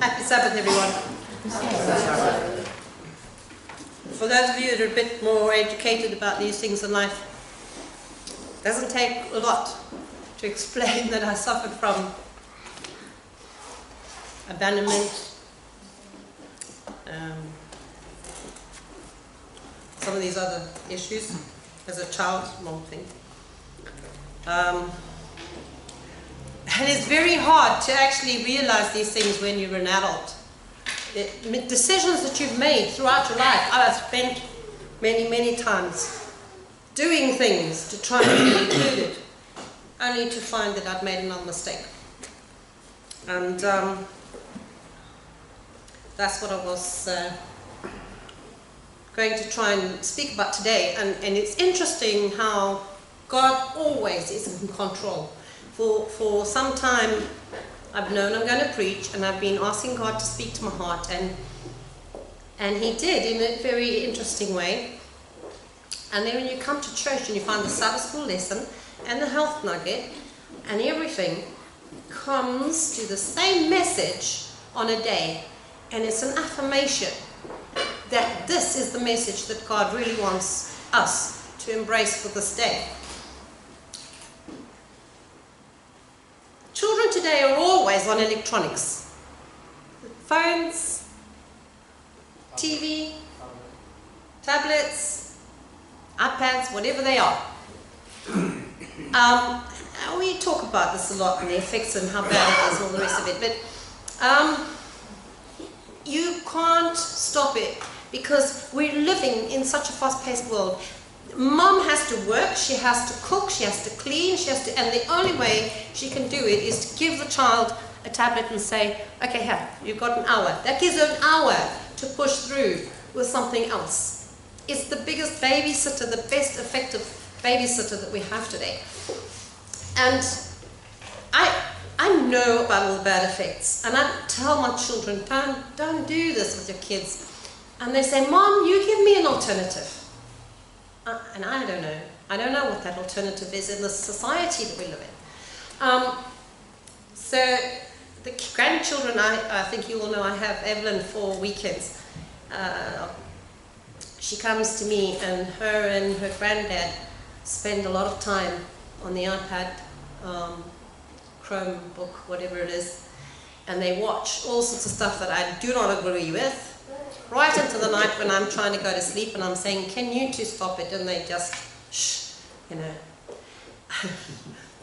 Happy Sabbath, everyone. For those of you that are a bit more educated about these things in life, it doesn't take a lot to explain that I suffered from abandonment, some of these other issues as a child, one thing. And it's very hard to actually realize these things when you're an adult. Decisions that you've made throughout your life, I've spent many times doing things to try and be included, only to find that I'd made another mistake. And that's what I was going to try and speak about today. And it's interesting how God always is in control. For some time, I've known I'm going to preach, and I've been asking God to speak to my heart, and He did in a very interesting way. And then when you come to church and you find the Sabbath school lesson and the health nugget and everything comes to the same message on a day, and it's an affirmation that this is the message that God really wants us to embrace for this day. Children today are always on electronics. Phones, TV, tablets, iPads, whatever they are. We talk about this a lot and the effects and how bad it is and all the rest of it, but you can't stop it because we're living in such a fast-paced world. Mom has to work, she has to cook, she has to clean, and the only way she can do it is to give the child a tablet and say, okay, here, you've got an hour. That gives her an hour to push through with something else. It's the biggest babysitter, the best effective babysitter that we have today. And I know about all the bad effects, and I tell my children, don't do this with your kids. And they say, Mom, you give me an alternative. And I don't know. I don't know what that alternative is in the society that we live in. So the grandchildren, I think you all know I have Evelyn for weekends. She comes to me, and her granddad spend a lot of time on the iPad, Chromebook, whatever it is, and they watch all sorts of stuff that I do not agree with. Right into the night when I'm trying to go to sleep and I'm saying, can you two stop it? And they just, shh, you know.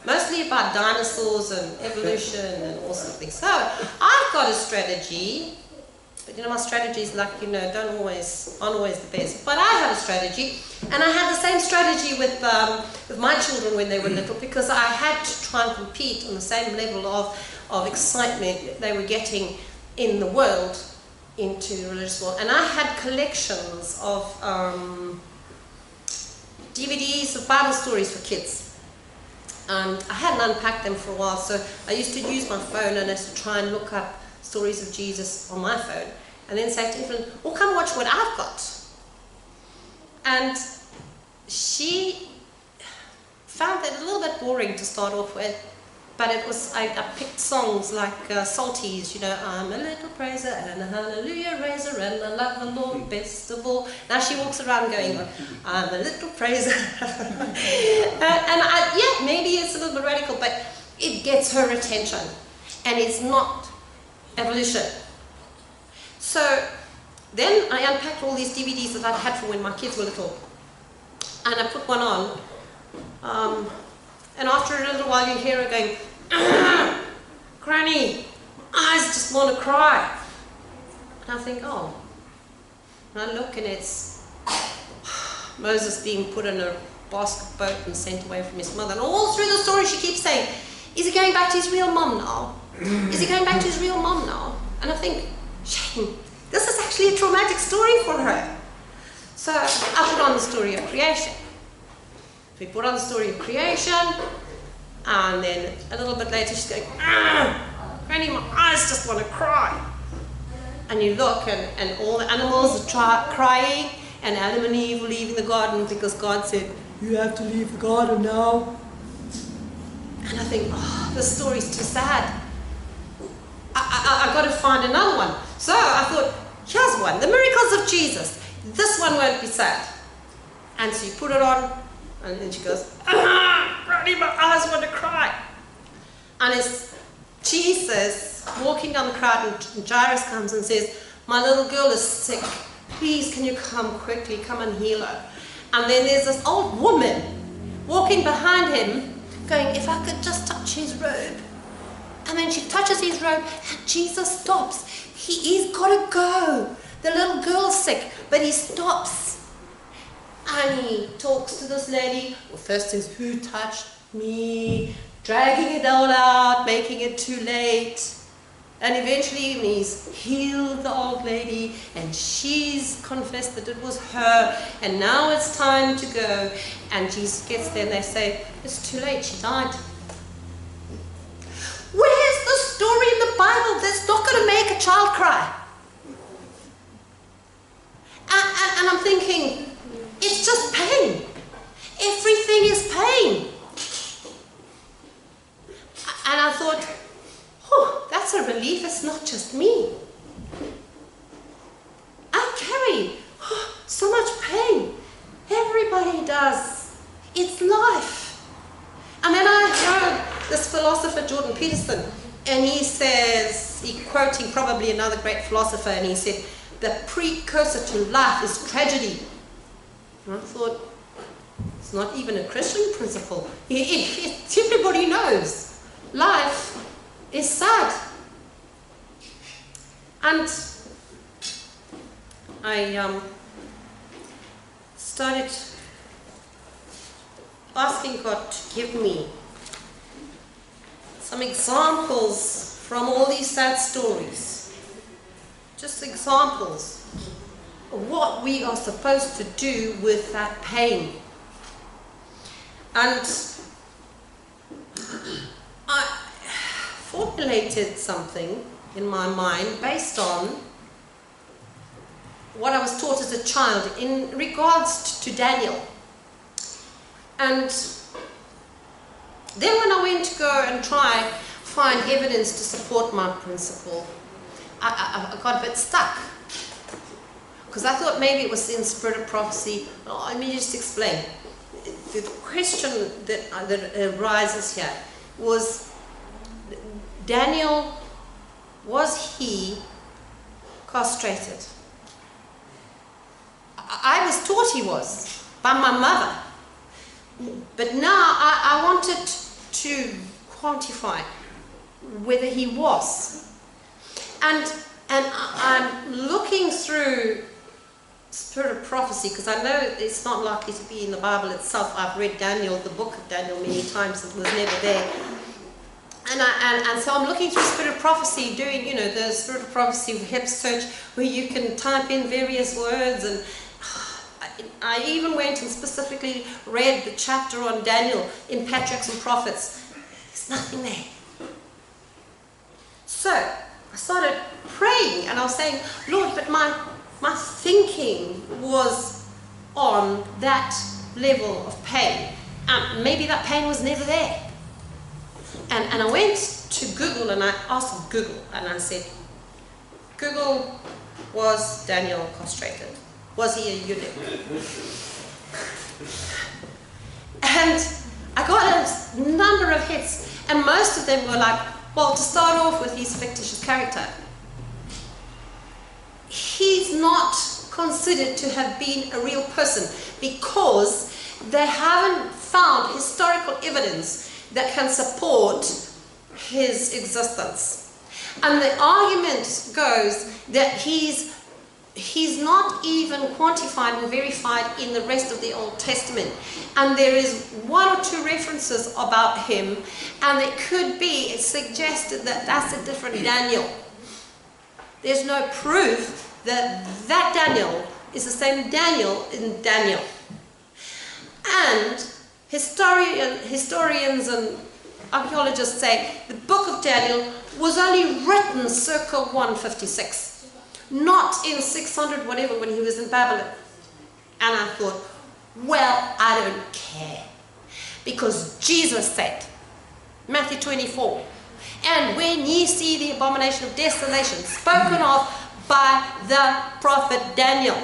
Mostly about dinosaurs and evolution and all sorts of things. So I've got a strategy, but my strategy is like, aren't always the best. But I have a strategy, and I had the same strategy with my children when they were little, because I had to try and compete on the same level of excitement they were getting in the world, into the religious world. And I had collections of DVDs of Bible stories for kids. And I hadn't unpacked them for a while, so I used to use my phone and I used to try and look up stories of Jesus on my phone, and then say to Evelyn, well, come watch what I've got. And she found that a little bit boring to start off with, but it was, I picked songs like Salties, I'm a little praiser and a hallelujah raiser and I love the Lord best of all. Now she walks around going, I'm a little praiser. Yeah, maybe it's a little bit radical, but it gets her attention, and it's not evolution. So then I unpacked all these DVDs that I'd had from when my kids were little, and I put one on. And after a little while you hear her going, Granny, I just want to cry. And I think, oh. And I look, and it's Moses being put in a basket boat and sent away from his mother. And all through the story she keeps saying, is he going back to his real mom now? Is he going back to his real mom now? And I think, shame, this is actually a traumatic story for her. So I put on the story of creation. We put on the story of creation, and then a little bit later she's going, Granny, my eyes just want to cry. And you look, and all the animals are crying, and Adam and Eve were leaving the garden because God said, you have to leave the garden now. And I think, oh, this story's too sad. I've got to find another one. So I thought, here's one, the miracles of Jesus. This one won't be sad. And so you put it on, and then she goes, Ronnie, my eyes want to cry. And it's Jesus walking down the crowd, and Jairus comes and says, my little girl is sick. Please, can you come quickly, come and heal her. And then there's this old woman walking behind him, going, if I could just touch his robe. And then she touches his robe, and Jesus stops. He's got to go. The little girl's sick, but he stops. And he talks to this lady. Well, first says, who touched me? Dragging it all out, making it too late. And eventually he's healed the old lady, and she's confessed that it was her, and now it's time to go. And Jesus gets there and they say, it's too late, she died. Where's the story in the Bible that's not going to make a child cry? And I'm thinking, it's just pain. Everything is pain. And I thought, oh, that's a relief, it's not just me. I carry so much pain. Everybody does. It's life. And then I heard this philosopher, Jordan Peterson, and he says, quoting probably another great philosopher, and he said, the precursor to life is tragedy. And I thought, it's not even a Christian principle. Everybody knows life is sad. And I started asking God to give me some examples from all these sad stories. Just examples of what we are supposed to do with that pain. And I formulated something in my mind based on what I was taught as a child in regards to Daniel. And then when I went to go and find evidence to support my principle, I got a bit stuck. Because I thought maybe it was in spirit of prophecy. Oh, let me just explain. The question that arises here was, Daniel, was he castrated? I was taught he was by my mother. But now I wanted to quantify whether he was. And I'm looking through spirit of prophecy, because I know it's not likely to be in the Bible itself. I've read Daniel, the book of Daniel, many times. It was never there. And so I'm looking through spirit of prophecy, doing, the spirit of prophecy hip search, where you can type in various words. And I even went and specifically read the chapter on Daniel in Patriarchs and Prophets. There's nothing there. So I started praying, and I was saying, Lord, but my thinking was on that level of pain. Maybe that pain was never there. And I went to Google, and I asked Google, and I said, Google, was Daniel castrated? Was he a eunuch? And I got a number of hits, and most of them were like, well, to start off with, he's a fictitious character. He's not considered to have been a real person, because they haven't found historical evidence that can support his existence. And the argument goes that he's not even quantified and verified in the rest of the Old Testament. And there is one or two references about him, and it could be, it's suggested that that's a different Daniel. There's no proof that that Daniel is the same Daniel in Daniel. And historians and archaeologists say the book of Daniel was only written circa 156, not in 600 whatever when he was in Babylon. And I thought, well, I don't care, because Jesus said, Matthew 24, And when ye see the abomination of desolation spoken of by the prophet Daniel.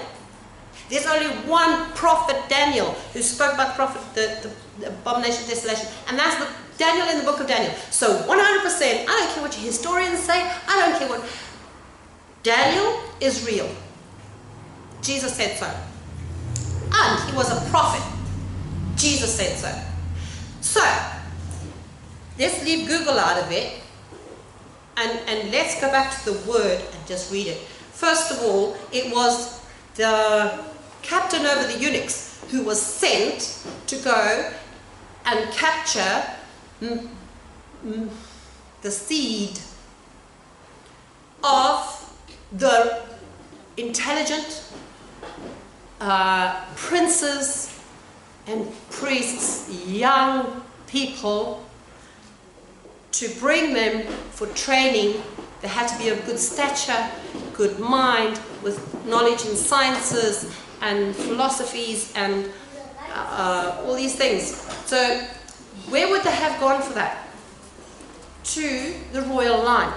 There's only one prophet, Daniel, who spoke about the abomination of desolation, and that's Daniel in the book of Daniel. So 100%, I don't care what your historians say, I don't care what... Daniel is real. Jesus said so. And he was a prophet. Jesus said so. So, let's leave Google out of it, and let's go back to the word and just read it. First of all, it was the captain over the eunuchs who was sent to go and capture the seed of the intelligent princes and priests, young people, to bring them for training. They had to be of good stature, good mind, with knowledge in sciences and philosophies and all these things. So where would they have gone for that? To the royal line.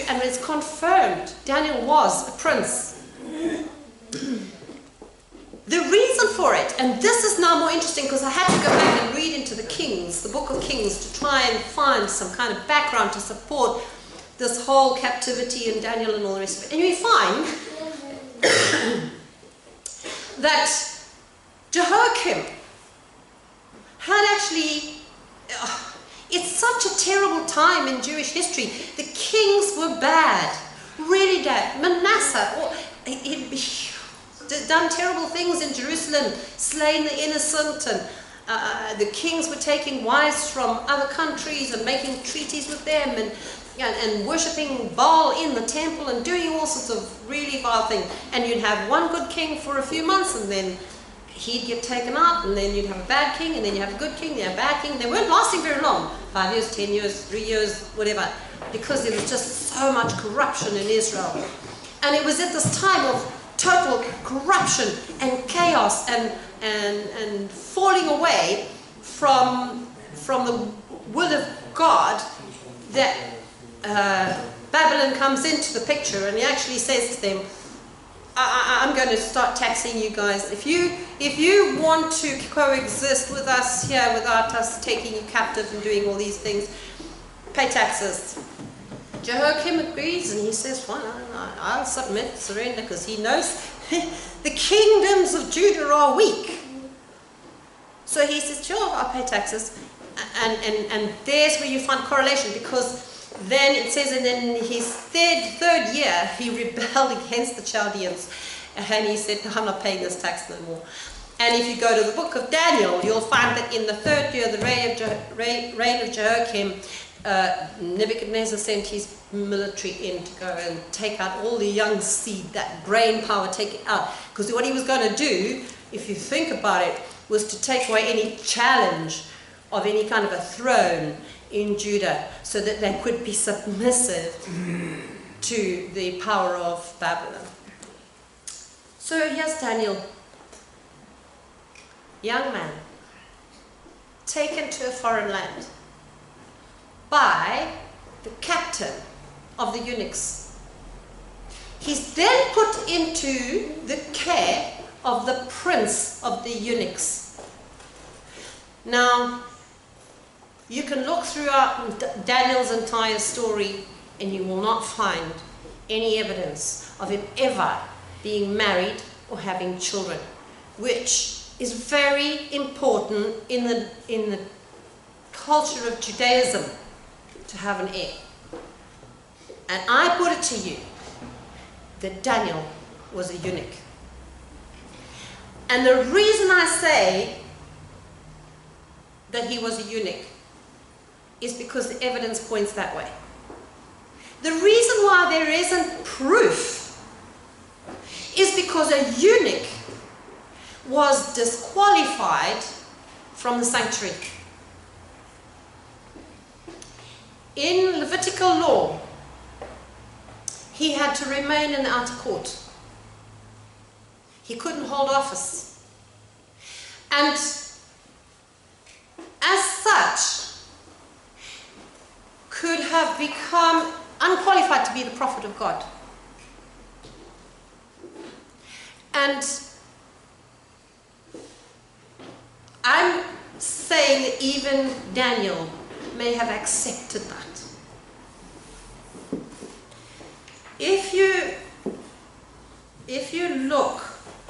And it's confirmed Daniel was a prince. The reason for it, and this is now more interesting because I had to go back and read into the Kings, the book of Kings, to try and find some kind of background to support this whole captivity in Daniel and all the rest of it. And you find that Jehoiakim had actually... it's such a terrible time in Jewish history. The kings were bad, really bad. Manasseh, he'd done terrible things in Jerusalem, slain the innocent, and the kings were taking wives from other countries and making treaties with them, and worshipping Baal in the temple and doing all sorts of really vile things. And you'd have one good king for a few months, and then he'd get taken out, and then you'd have a bad king, and then you have a good king, then a bad king. They weren't lasting very long, 5 years, 10 years, 3 years, whatever, because there was just so much corruption in Israel. And it was at this time of total corruption and chaos and falling away from the will of God that Babylon comes into the picture, and he actually says to them, I'm going to start taxing you guys. If you want to coexist with us here without us taking you captive and doing all these things, pay taxes. Jehoiakim agrees, and he says, fine, I'll submit, surrender, because he knows the kingdoms of Judah are weak. So he says, sure, I'll pay taxes. And there's where you find correlation, because then it says, and in his third year, he rebelled against the Chaldeans, and he said, no, I'm not paying this tax no more. And if you go to the book of Daniel, you'll find that in the third year, the reign of Jehoiakim, Nebuchadnezzar sent his military in to go and take out all the young seed, that brain power, take it out. Because what he was going to do, if you think about it, was to take away any challenge of any kind of a throne in Judah, so that they could be submissive to the power of Babylon. So here's Daniel, young man, taken to a foreign land by the captain of the eunuchs. He's then put into the care of the prince of the eunuchs. Now, you can look throughout Daniel's entire story and you will not find any evidence of him ever being married or having children, which is very important in the culture of Judaism, to have an heir. And I put it to you that Daniel was a eunuch. And the reason I say that he was a eunuch is because the evidence points that way. The reason why there isn't proof is because a eunuch was disqualified from the sanctuary. In Levitical law, he had to remain in the outer court. He couldn't hold office. And as such, could have become unqualified to be the prophet of God. And I'm saying that even Daniel may have accepted that. If you look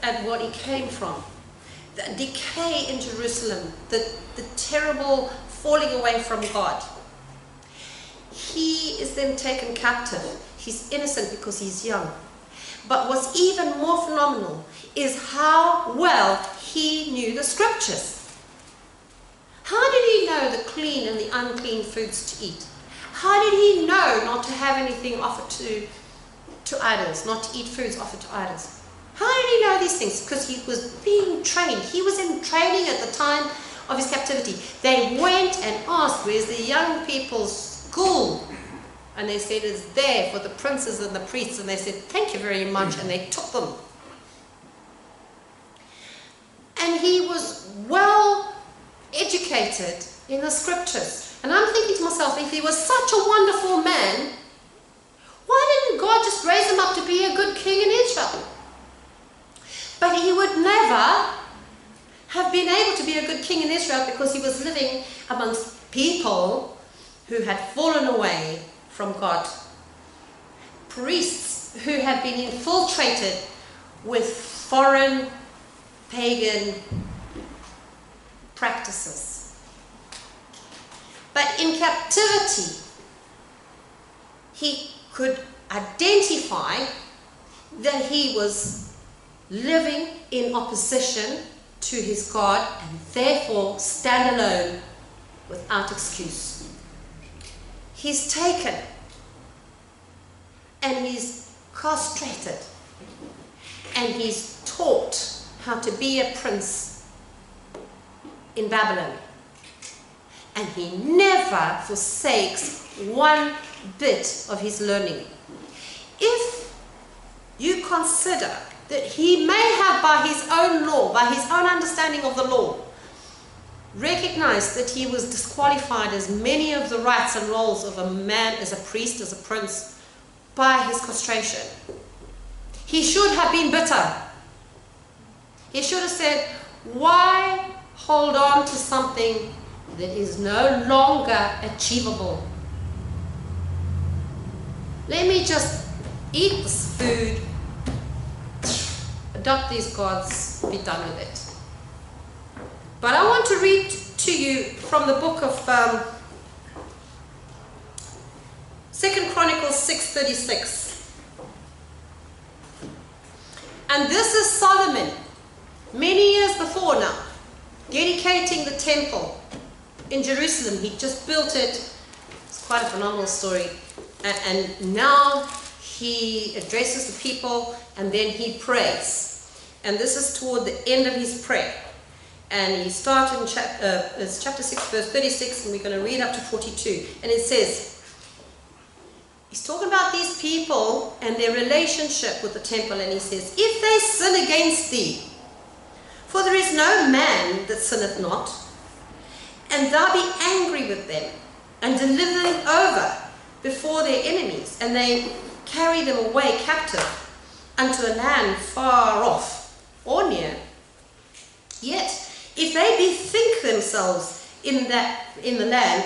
at what he came from, the decay in Jerusalem, the terrible falling away from God, he is then taken captive. He's innocent because he's young. But what's even more phenomenal is how well he knew the scriptures. How did he know the clean and the unclean foods to eat? How did he know not to have anything offered to idols, not to eat foods offered to idols? How did he know these things? Because he was being trained. He was in training at the time of his captivity. They went and asked, where's the young people's school? And they said, it's there for the princes and the priests. And they said, thank you very much. And they took them. And he was well educated in the scriptures. And I'm thinking to myself, if he was such a wonderful man, why didn't God just raise him up to be a good king in Israel? But he would never have been able to be a good king in Israel because he was living amongst people who had fallen away from God. Priests who had been infiltrated with foreign pagan practices. But in captivity, he could identify that he was living in opposition to his God and therefore stand alone without excuse. He's taken and he's castrated and he's taught how to be a prince in Babylon. And he never forsakes one bit of his learning. If you consider that he may have, by his own law, by his own understanding of the law, recognized that he was disqualified as many of the rights and roles of a man, as a priest, as a prince, by his castration, he should have been bitter. He should have said, why hold on to something that is no longer achievable? Let me just eat this food, adopt these gods, be done with it. But I want to read to you from the book of 2 Chronicles 6:36. And this is Solomon, many years before now, dedicating the temple in Jerusalem. He just built it. It's quite a phenomenal story. And now he addresses the people and then he prays. And this is toward the end of his prayer. And he starts in chapter 6, verse 36, and we're going to read up to 42. And it says, he's talking about these people and their relationship with the temple. And he says, if they sin against thee, for there is no man that sinneth not, and thou be angry with them, and deliver them over before their enemies, and they carry them away captive unto a land far off or near. Yet, if they bethink themselves in the land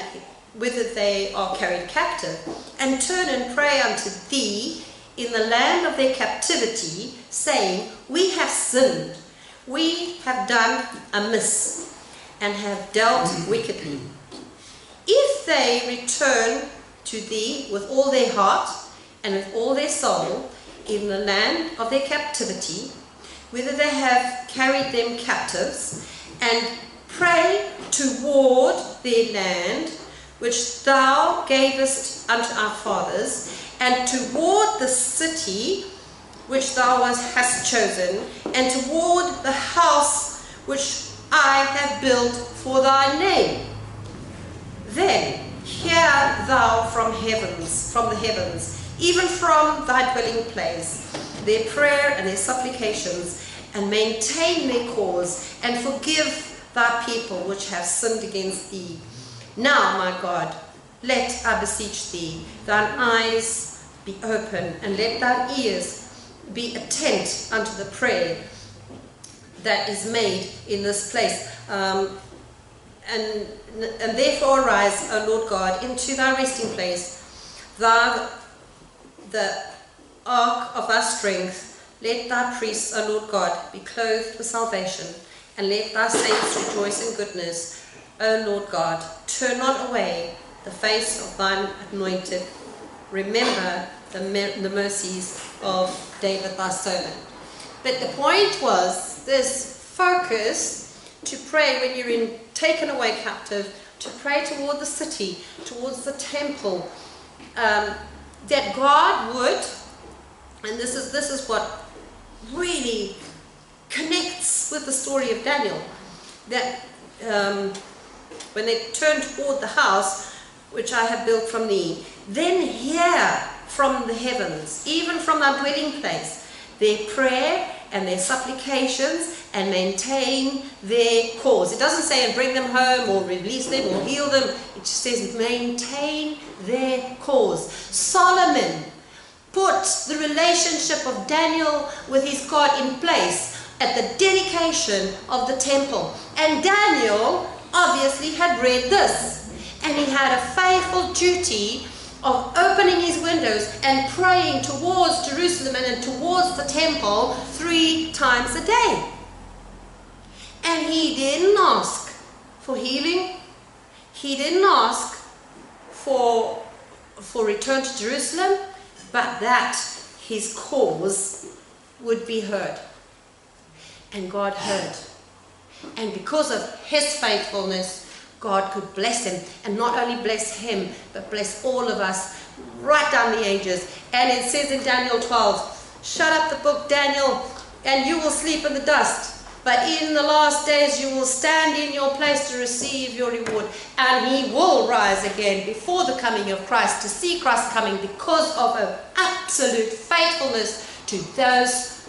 whither they are carried captive, and turn and pray unto thee in the land of their captivity, saying, we have sinned, we have done amiss, and have dealt wickedly. If they return to thee with all their heart and with all their soul in the land of their captivity, whither they have carried them captives, and pray toward their land which thou gavest unto our fathers, and toward the city which thou hast chosen, and toward the house which I have built for thy name, then hear thou from the heavens, even from thy dwelling place, their prayer and their supplications, and maintain their cause, and forgive thy people which have sinned against thee. Now, my God, let, I beseech thee, thine eyes be open, and let thine ears be attent unto the prayer that is made in this place. And therefore arise, O Lord God, into thy resting place, thou the ark of thy strength. Let thy priests, O Lord God, be clothed with salvation, and let thy saints rejoice in goodness. O Lord God, turn not away the face of thine anointed. Remember the mercies of David thy servant. But the point was this focus to pray when you're taken away captive, to pray toward the city, towards the temple, that God would, and this is what really connects with the story of Daniel, that when they turned toward the house which I have built from thee, then hear from the heavens, even from thy dwelling place, their prayer and their supplications, and maintain their cause. It doesn't say and bring them home or release them or heal them. It just says maintain their cause. Solomon put the relationship of Daniel with his God in place at the dedication of the temple. And Daniel obviously had read this, and he had a faithful duty of opening his windows and praying towards Jerusalem and towards the temple 3 times a day. And he didn't ask for healing. He didn't ask for return to Jerusalem, but that his cause would be heard. And God heard. And because of his faithfulness, God could bless him, and not only bless him, but bless all of us right down the ages. And it says in Daniel 12, shut up the book, Daniel, and you will sleep in the dust. But in the last days you will stand in your place to receive your reward. And he will rise again before the coming of Christ, to see Christ coming, because of an absolute faithfulness to those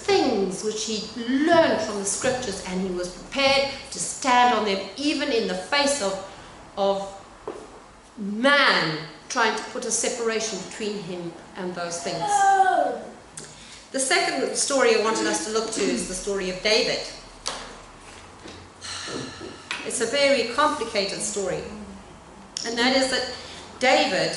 things which he learned from the scriptures, and he was prepared to stand on them even in the face of man trying to put a separation between him and those things. The second story I wanted us to look to is the story of David. It's a very complicated story, and that is that David,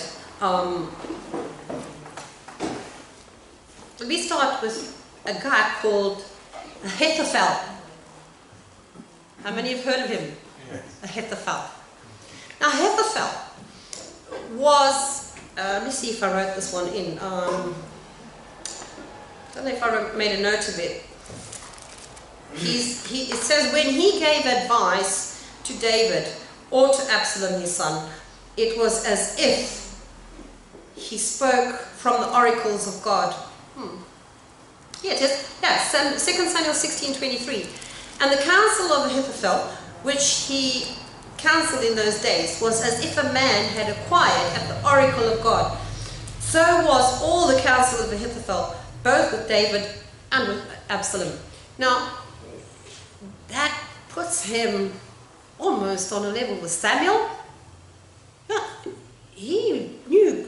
let me start with a guy called Ahithophel. How many have heard of him? Yes. Ahithophel. Now Ahithophel was, let me see if I wrote this one in. I don't know if I made a note of it. It says when he gave advice to David or to Absalom his son, it was as if he spoke from the oracles of God. Yeah, it is. Yeah, 2 Samuel 16:23. And the counsel of Ahithophel, which he counseled in those days, was as if a man had acquired at the oracle of God. So was all the counsel of Ahithophel, both with David and with Absalom. Now, that puts him almost on a level with Samuel. Yeah, he knew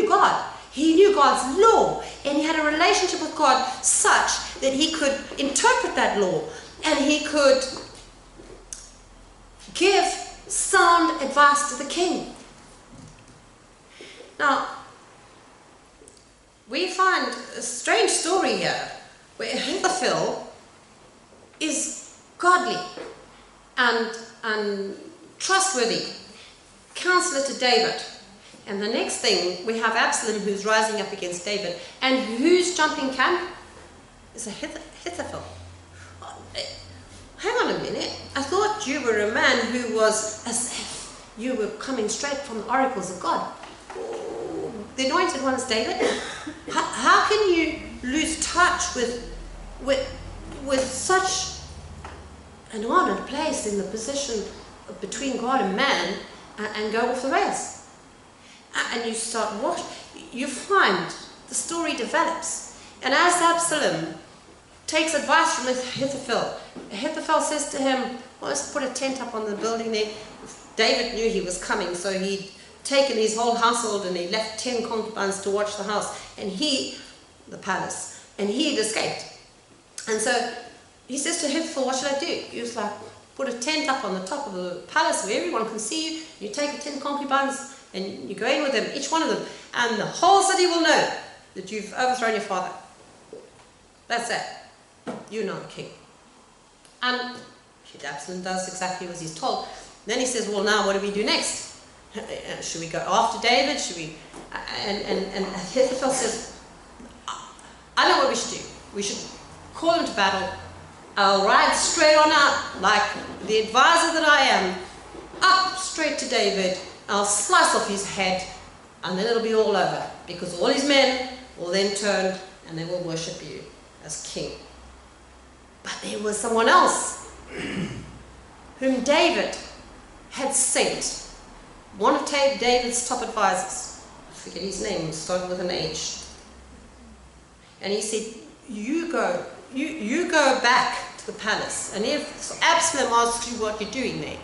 God. He knew God's law, and he had a relationship with God such that he could interpret that law, and he could give sound advice to the king. Now, we find a strange story here, where Ahithophel is godly and trustworthy counselor to David. And the next thing, we have Absalom, who's rising up against David. And who's jumping camp? It's Ahithophel. Hang on a minute. I thought you were a man who was as if you were coming straight from the oracles of God. The anointed one is David. How can you lose touch with such an honored place in the position between God and man, and go off the rails? And you start watching, you find the story develops. And as Absalom takes advice from Ahithophel, Ahithophel says to him, Well, let's put a tent up on the building there. David knew he was coming, so he'd taken his whole household and he left 10 concubines to watch the house, and the palace, and he had escaped. And so he says to Ahithophel, what should I do? He was like, put a tent up on the top of the palace where everyone can see you. You take the 10 concubines and you go in with them, each one of them, and the whole city will know that you've overthrown your father. That's it. You're not the king. And Absalom does exactly as he's told. Then he says, well, now what do we do next? Should we go after David? Should we? And Ahithophel says, I know what we should do. We should call him to battle. I'll ride straight on out, like the advisor that I am, up straight to David. I'll slice off his head, and then it'll be all over, because all his men will then turn and they will worship you as king. But there was someone else whom David had sent, one of David's top advisors. I forget his name, started with an H. And he said, you go back to the palace, and if Absalom asks you what you're doing there,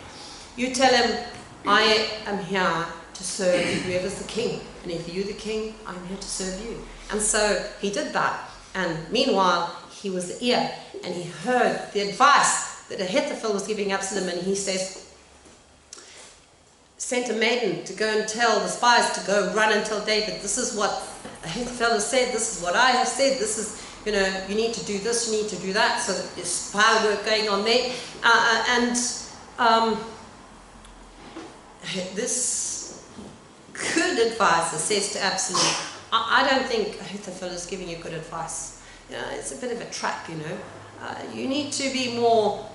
you tell him, I am here to serve whoever's the king, and if you're the king, I'm here to serve you. And so he did that, and meanwhile he was the ear, and he heard the advice that Ahithophel was giving Absalom, and he says, sent a maiden to go and tell the spies to go run and tell David, this is what Ahithophel has said, this is what I have said, this is, you need to do this, you need to do that. So there's spy work going on there. This good advisor says to Absalom, I don't think Ahithophel is giving you good advice. It's a bit of a trap, you need to be more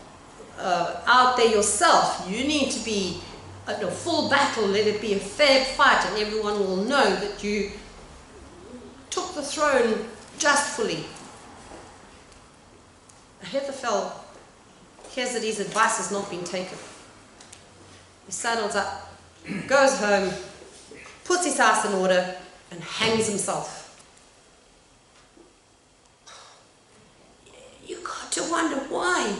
out there yourself. You need to be a full battle, let it be a fair fight, and everyone will know that you took the throne justly. Ahithophel hears that his advice has not been taken. He saddles up, goes home, puts his house in order, and hangs himself. You got to wonder why.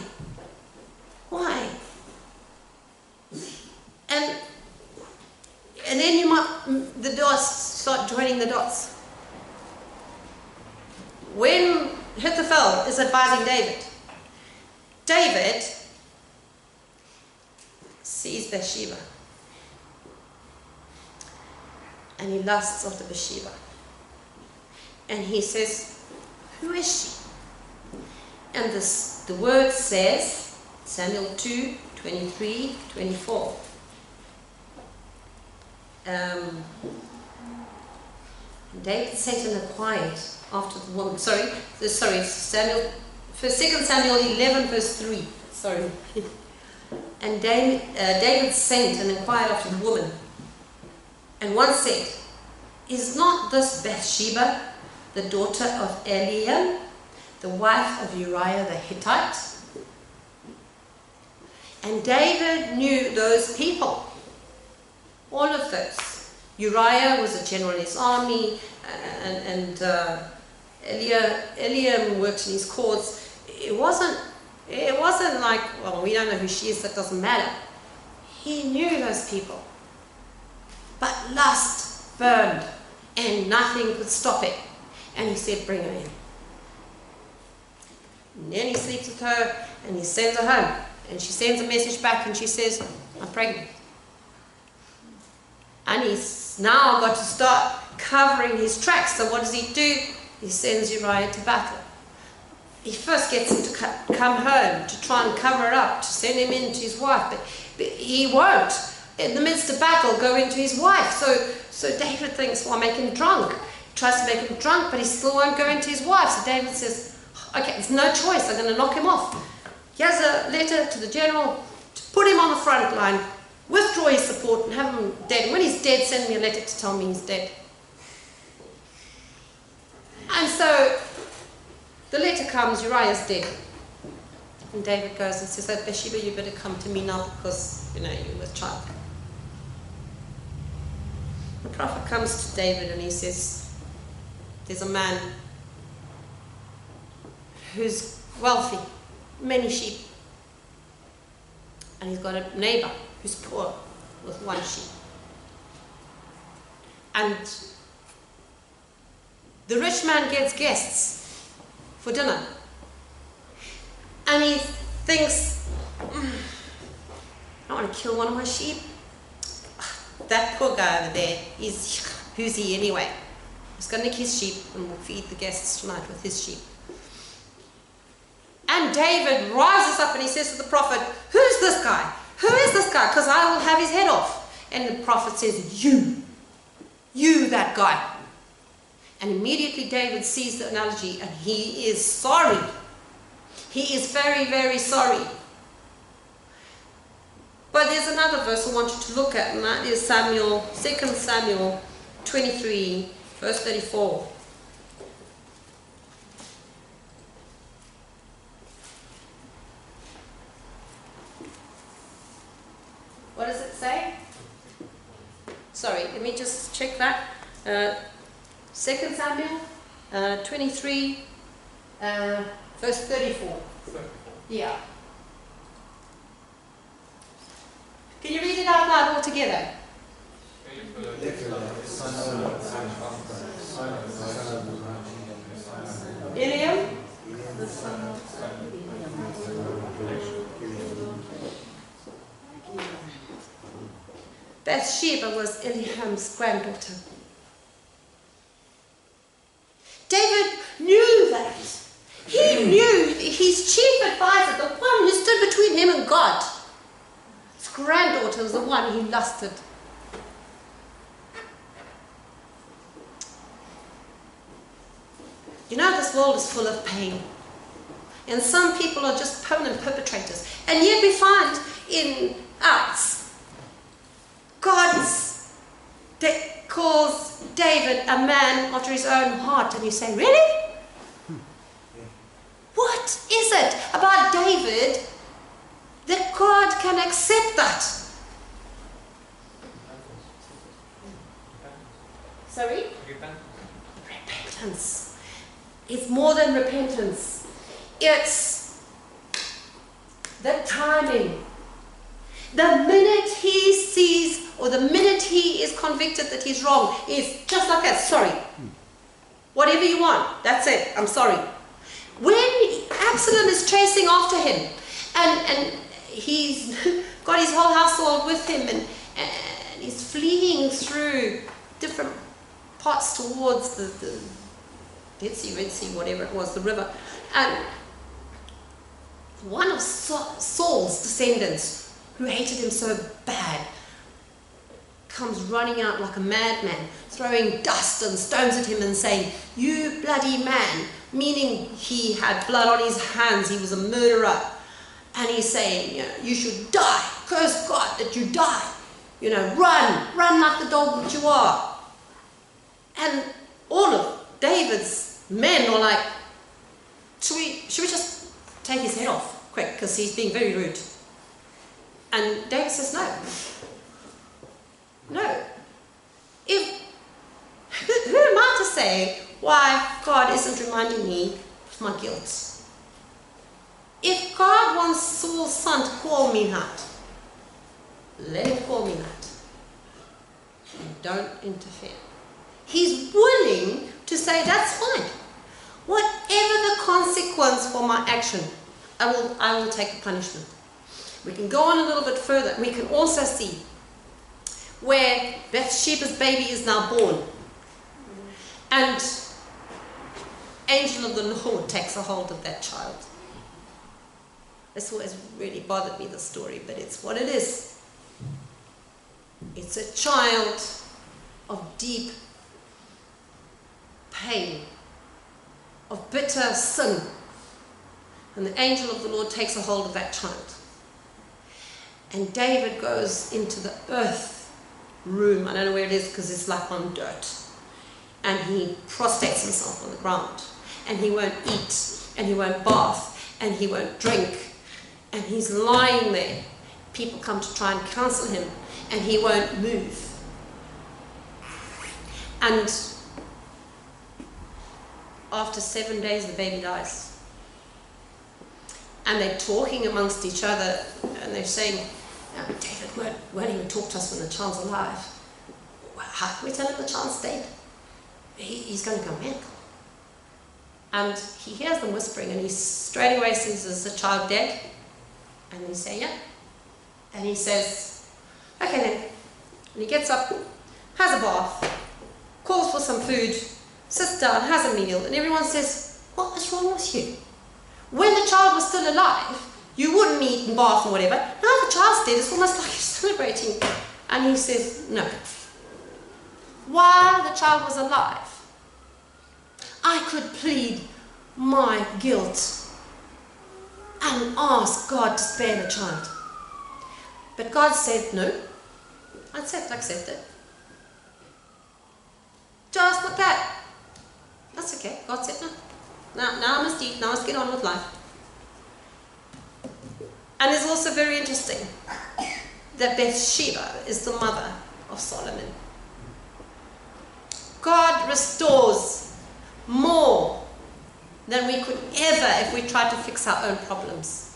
Why? And then the dots start joining the dots. When Ahithophel is advising David sees Bathsheba, and he lusts after Bathsheba, and he says, who is she? And the word says, Samuel 2, 23, 24. David sat and inquired after the woman. Sorry, Samuel, 2 Samuel 11 verse 3. Sorry. And David sent and inquired after the woman. And one said, is not this Bathsheba the daughter of Eliam, the wife of Uriah the Hittite? And David knew those people. All of those. Uriah was a general in his army, and Eliam worked in his courts. It wasn't like, well, we don't know who she is, that doesn't matter. He knew those people. But lust burned, and nothing could stop it. And he said, bring her in. And then he sleeps with her, and he sends her home. And she sends a message back, and she says, I'm pregnant. And he's now got to start covering his tracks. So what does he do? He sends Uriah to battle. He first gets him to come home, to try and cover it up, to send him in to his wife. But he won't, in the midst of battle, go into his wife. So David thinks, well, I'll make him drunk. He tries to make him drunk, but he still won't go into his wife. So David says, okay, there's no choice. I'm going to knock him off. He has a letter to the general to put him on the front line, withdraw his support, and have him dead. And when he's dead, send me a letter to tell me he's dead. And so the letter comes, Uriah's dead. And David goes and says, oh, Bathsheba, you better come to me now because, you're with child. The prophet comes to David and he says, there's a man who's wealthy, many sheep. And he's got a neighbor who's poor with one sheep. And the rich man gets guests for dinner. And he thinks, I don't want to kill one of my sheep. That poor guy over there, who's he anyway? He's going to nick his sheep and we'll feed the guests tonight with his sheep. And David rises up and he says to the prophet, who's this guy? Who is this guy? Because I will have his head off. And the prophet says, you that guy. And immediately David sees the analogy and he is sorry. He is very, very sorry. But there's another verse I want you to look at, and that is 2 Samuel 23, verse 34. What does it say? Sorry, let me just check that. 2 Samuel 23, verse 34. Yeah. Can you read it out loud all together? Eliam? Bathsheba was Eliam's granddaughter. David knew that. He knew his chief advisor, the one who stood between him and God, his granddaughter was the one he lusted. You know, this world is full of pain. And some people are just permanent perpetrators. And yet we find in Acts, God calls David a man after his own heart. And you say, really? What is it about David that God can accept that? Sorry? Repentance. It's more than repentance. It's the timing. The minute he sees, or the minute he is convicted that he's wrong, is just like that, sorry. Whatever you want, that's it, I'm sorry. When Absalom is chasing after him, and he's got his whole household with him, and he's fleeing through different parts towards the Red Sea, whatever it was, the river, and one of Saul's descendants, who hated him so bad, comes running out like a madman, throwing dust and stones at him and saying, you bloody man, meaning he had blood on his hands, he was a murderer. And he's saying, you should die, curse God that you die. Run like the dog that you are. And all of David's men are like, should we just take his head off quick, because he's being very rude. And David says, no. Who am I to say why God isn't reminding me of my guilt? If God wants Saul's son to call me that, let him call me that. And don't interfere. He's willing to say, that's fine. Whatever the consequence for my action, I will take the punishment. We can go on a little bit further. We can also see where Bathsheba's baby is now born. And angel of the Lord takes a hold of that child. This always really bothered me, the story, but it's what it is. It's a child of deep pain, of bitter sin. And the angel of the Lord takes a hold of that child. And David goes into the earth room. I don't know where it is because it's like on dirt. And he prostrates himself on the ground. And he won't eat. And he won't bath. And he won't drink. And he's lying there. People come to try and counsel him. And he won't move. And after 7 days, the baby dies. And they're talking amongst each other, and and they're saying, David won't even talk to us when the child's alive. Well, how can we tell him the child's dead? He's going to go mental. And he hears them whispering, and he straight away says, is the child dead? And they say, yeah. And he says, okay then. And he gets up, has a bath, calls for some food, sits down, has a meal, and everyone says, what is wrong with you? When the child was still alive, you wouldn't eat and bath and whatever. Now the child's dead, it's almost like you're celebrating. And he says, no. While the child was alive, I could plead my guilt and ask God to spare the child. But God said, no, accept it. Just like that. That's okay. God said no. Now I must eat, now I must get on with life. And it's also very interesting that Bathsheba is the mother of Solomon. God restores more than we could ever if we tried to fix our own problems.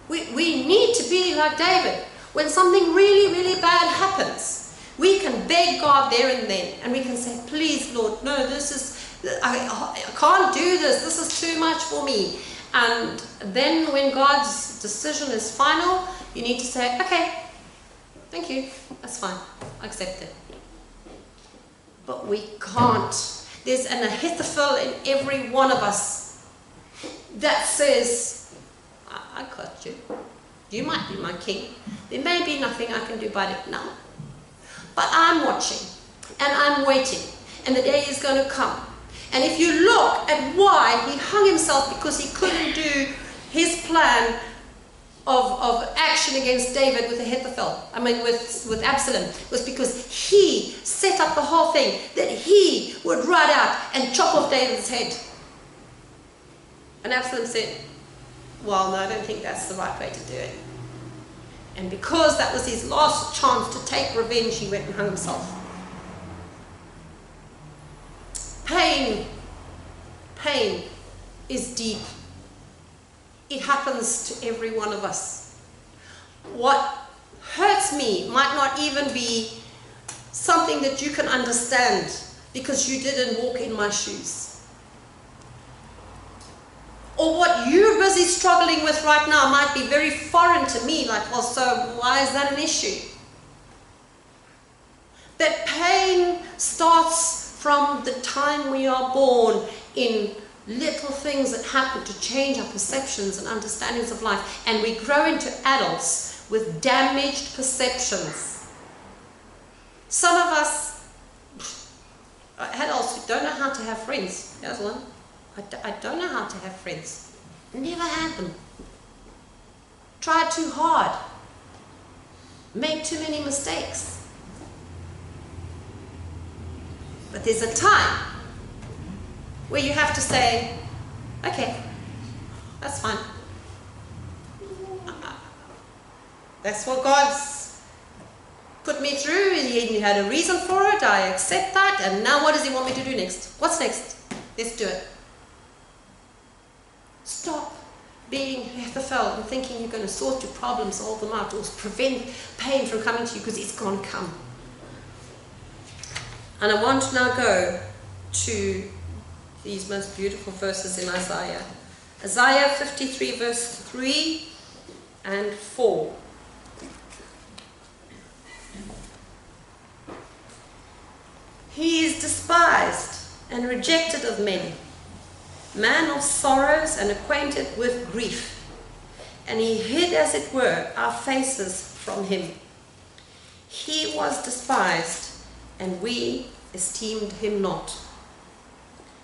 We need to be like David. When something really, really bad happens, we can beg God there and then, and we can say, please, Lord, no, I can't do this. This is too much for me. And then when God's decision is final, you need to say, okay, thank you, that's fine, I accept it. But we can't. There's an Ahithophel in every one of us that says, I got you. You might be my king. There may be nothing I can do about it now. But I'm watching, and I'm waiting, and the day is going to come. And if you look at why he hung himself, because he couldn't do his plan of action against David with Ahithophel, with Absalom, was because he set up the whole thing that he would ride out and chop off David's head. And Absalom said, well, no, I don't think that's the right way to do it. And because that was his last chance to take revenge, he went and hung himself. Pain is deep. It happens to every one of us. What hurts me might not even be something that you can understand because you didn't walk in my shoes. Or what you're busy struggling with right now might be very foreign to me, like, well, so why is that an issue? That pain starts from the time we are born in little things that happen to change our perceptions and understandings of life, and we grow into adults with damaged perceptions. Some of us, adults who don't know how to have friends. Here's one. I don't know how to have friends. Never had them. Tried too hard. Made too many mistakes. But there's a time where you have to say, okay, that's fine. That's what God's put me through. He had a reason for it. I accept that. And now what does he want me to do next? What's next? Let's do it. Stop being Ahithophel and thinking you're going to sort your problems, solve them out, or prevent pain from coming to you, because it's going to come. And I want to now go to these most beautiful verses in Isaiah. Isaiah 53 verse 3 and 4. He is despised and rejected of men, man of sorrows and acquainted with grief, and he hid, as it were, our faces from him. He was despised, and we esteemed him not.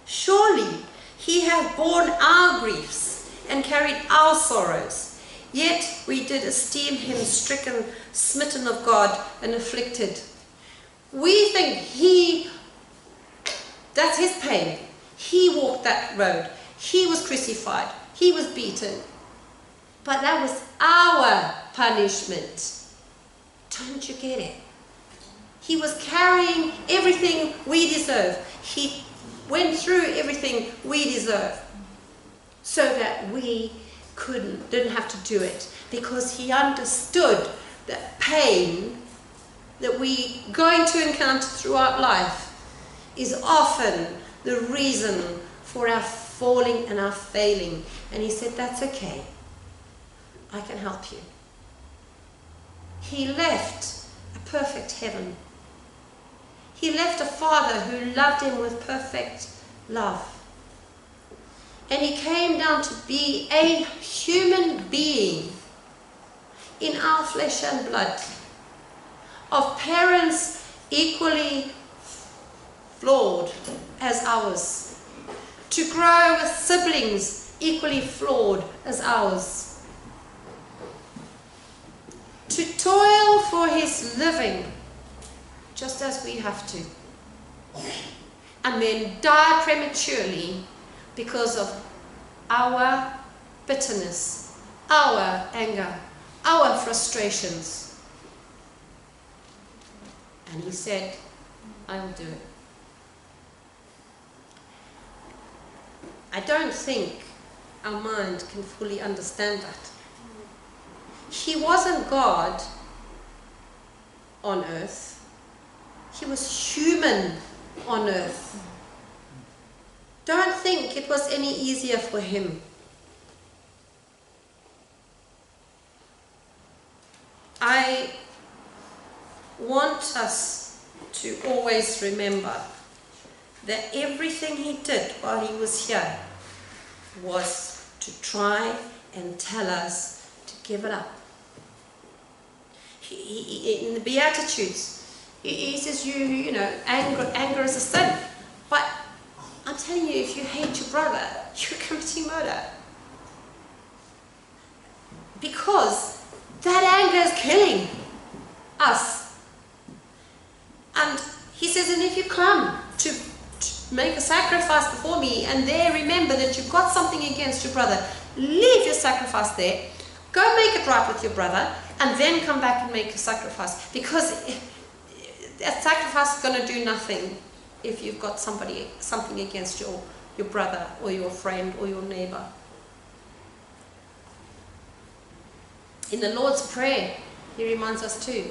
Surely he hath borne our griefs and carried our sorrows, yet we did esteem him stricken, smitten of God, and afflicted. We think that's his pain. He walked that road. He was crucified. He was beaten. But that was our punishment. Don't you get it? He was carrying everything we deserve. He went through everything we deserve, so that we didn't have to do it, because he understood that pain that we going to encounter throughout life is often the reason for our falling and our failing. And he said, that's okay. I can help you. He left a perfect heaven. He left a Father who loved him with perfect love. And he came down to be a human being in our flesh and blood, of parents equally flawed as ours, to grow with siblings equally flawed as ours, to toil for his living just as we have to, and then die prematurely because of our bitterness, our anger, our frustrations. And he said, I will do it. I don't think our mind can fully understand that. He wasn't God on earth. He was human on earth. Don't think it was any easier for him. I want us to always remember that everything he did while he was here was to try and tell us to give it up. In the Beatitudes, he says, you know, anger is a sin. But I'm telling you, if you hate your brother, you're committing murder. Because that anger is killing us. And he says, and if you come to make a sacrifice before me, and there remember that you've got something against your brother, leave your sacrifice there, go make it right with your brother, and then come back and make a sacrifice. Because that sacrifice is going to do nothing if you've got something against your brother or your friend or your neighbor. In the Lord's Prayer, he reminds us too.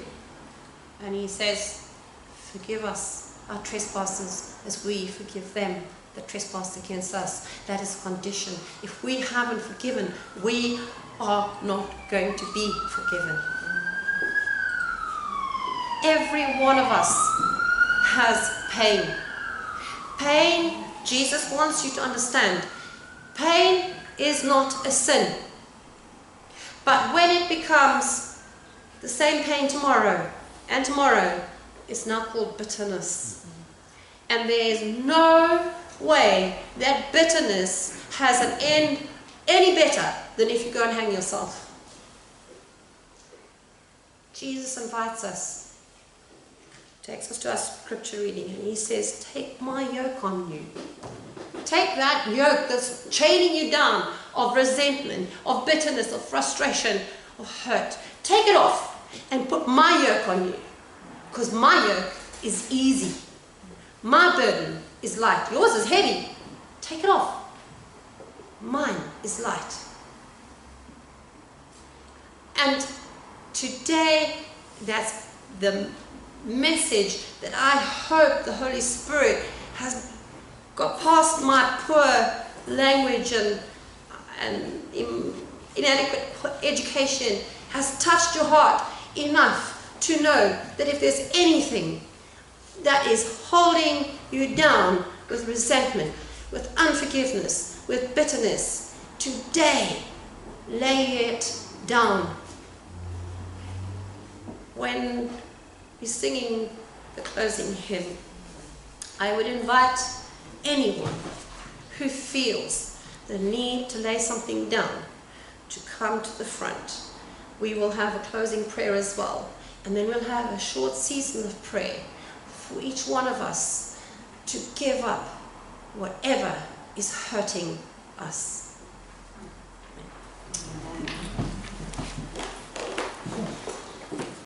And he says, forgive us our trespasses as we forgive them that trespass against us. That is a condition. If we haven't forgiven, we are not going to be forgiven. Every one of us has pain. Pain, Jesus wants you to understand, pain is not a sin. But when it becomes the same pain tomorrow and tomorrow, it's now called bitterness. And there is no way that bitterness has an end any better than if you go and hang yourself. Jesus invites us, takes us to our scripture reading, and he says, take my yoke on you. Take that yoke that's chaining you down of resentment, of bitterness, of frustration, of hurt. Take it off and put my yoke on you. Because my yoke is easy. My burden is light. Yours is heavy. Take it off. Mine is light. And today, that's the message that I hope the Holy Spirit has got past my poor language and inadequate education, has touched your heart enough to know that if there's anything that is holding you down with resentment, with unforgiveness, with bitterness, today, lay it down. When we're singing the closing hymn, I would invite anyone who feels the need to lay something down to come to the front. We will have a closing prayer as well, and then we'll have a short season of prayer for each one of us to give up whatever is hurting us.